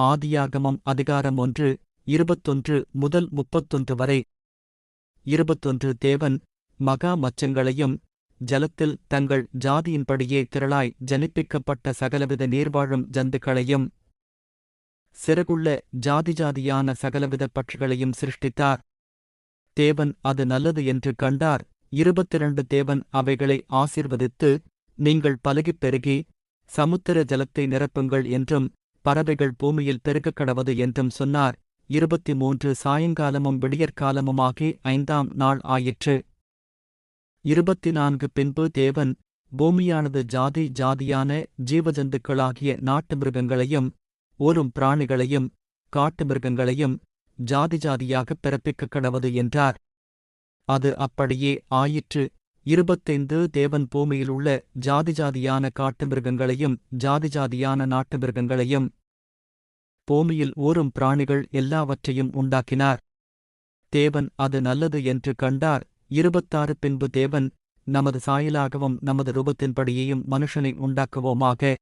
ஆதியாகமம் அதிகாரம் 1, 21 முதல் 31 வரை. 21 தேவன் மகா மச்சங்களையும் ஜலத்தில் தங்கள் ஜாதியின்படியே திரளாய் ஜனிப்பிக்கப்பட்ட சகலவித நீர்வாழும் ஜந்துக்களையும் சிறகுள்ள ஜாதியான சகலவித பட்சிகளையும் சிருஷ்டித்தார். தேவன் அது நல்லது என்று கண்டார். 22 தேவன் அவைகளை ஆசீர்வதித்து, நீங்கள் பலுகிப் பெருகி சமுத்திர ஜலத்தை நிரப்புங்கள் என்றும் பறவைகள் பூமியில் பெருகக்கடவது என்றும் சொன்னார். 23 சாயங்காலமும் விடியற்காலமுமாகி 5ஆம் நாள் ஆயிற்று. 24 பின்பு தேவன் பூமியானது ஜாதியான ஜீவஜந்துக்களாகிய நாட்டு மிருகங்களையும் ஊரும் பிராணிகளையும் காட்டு மிருகங்களையும் ஜாதியாகப் பிறப்பிக்கக்கடவது என்றார். அது அப்படியே ஆயிற்று. 25 தேவன் பூமியிலுள்ள ஜாதியான காட்டு மிருகங்களையும் ஜாதியான நாட்டு மிருகங்களையும் பூமியில் ஊரும் பிராணிகள் எல்லாவற்றையும் உண்டாக்கினார். தேவன் அது நல்லது என்று கண்டார். 26 பின்பு தேவன் நமது சாயலாகவும் நமது ரூபத்தின்படியேயும் மனுஷனை உண்டாக்குவோமாக.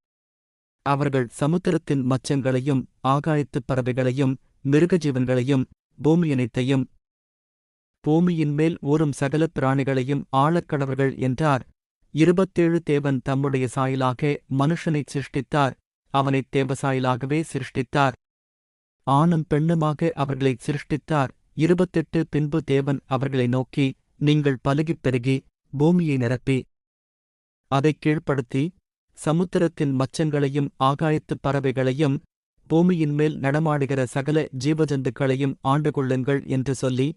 அவர்கள் சமுத்திரத்தின் மச்சங்களையும் ஆகாயத்துப் பறவைகளையும் மிருகஜீவன்களையும் பூமியனைத்தையும் பூமியின்மேல் ஊரும் சகல பிராணிகளையும் ஆளக்கடவர்கள் என்றார். 27 தேவன் தம்முடைய சாயலாக மனுஷனைச் சிருஷ்டித்தார். அவனைத் தேவசாயலாகவே சிருஷ்டித்தார். ஆணும் பெண்ணுமாக அவர்களைச் சிருஷ்டித்தார். 28 பின்பு தேவன் அவர்களை நோக்கி, நீங்கள் பலுகிப் பெருகி பூமியை நிரப்பி அதைக் கீழ்ப்படுத்தி சமுத்திரத்தின் மச்சங்களையும் ஆகாயத்துப் பறவைகளையும் பூமியின்மேல் நடமாடுகிற சகல ஜீவஜந்துக்களையும் ஆண்டுகொள்ளுங்கள் என்று சொல்லி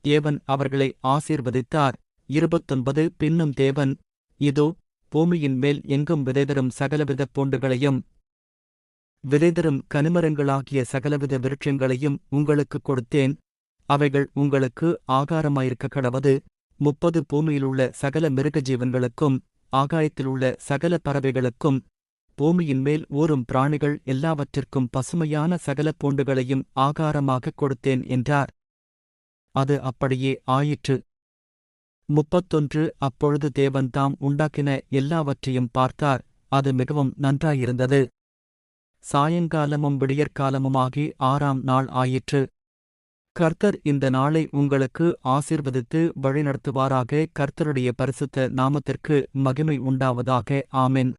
தேவன் அவர்களை ஆசீர்வதித்தார். 29 பின்னும் தேவன், இதோ பூமியின்மேல் எங்கும் விதைதரும் சகலவித பூண்டுகளையும் விதைதரும் கனிமரங்களாகிய சகலவித விருட்சங்களையும் உங்களுக்குக் கொடுத்தேன். அவைகள் உங்களுக்கு ஆகாரமாயிருக்கக்கடவது. 30 பூமியிலுள்ள சகல மிருகஜீவன்களுக்கும் ஆகாயத்திலுள்ள சகல பறவைகளுக்கும் பூமியின்மேல் ஊரும் பிராணிகள் எல்லாவற்றிற்கும் பசுமையான சகல பூண்டுகளையும் ஆகாரமாகக் கொடுத்தேன் என்றார். அது அப்படியே ஆயிற்று. 31 அப்பொழுது தேவன் தாம் உண்டாக்கின எல்லாவற்றையும் பார்த்தார். அது மிகவும் நன்றாயிருந்தது. சாயங்காலமும் விடியற்காலமுமாகி 6ஆம் நாள் ஆயிற்று. கர்த்தர் இந்த நாளை உங்களுக்கு ஆசீர்வதித்து வழிநடத்துவாராக. கர்த்தருடைய பரிசுத்த நாமத்திற்கு மகிமை உண்டாவதாக. ஆமென்.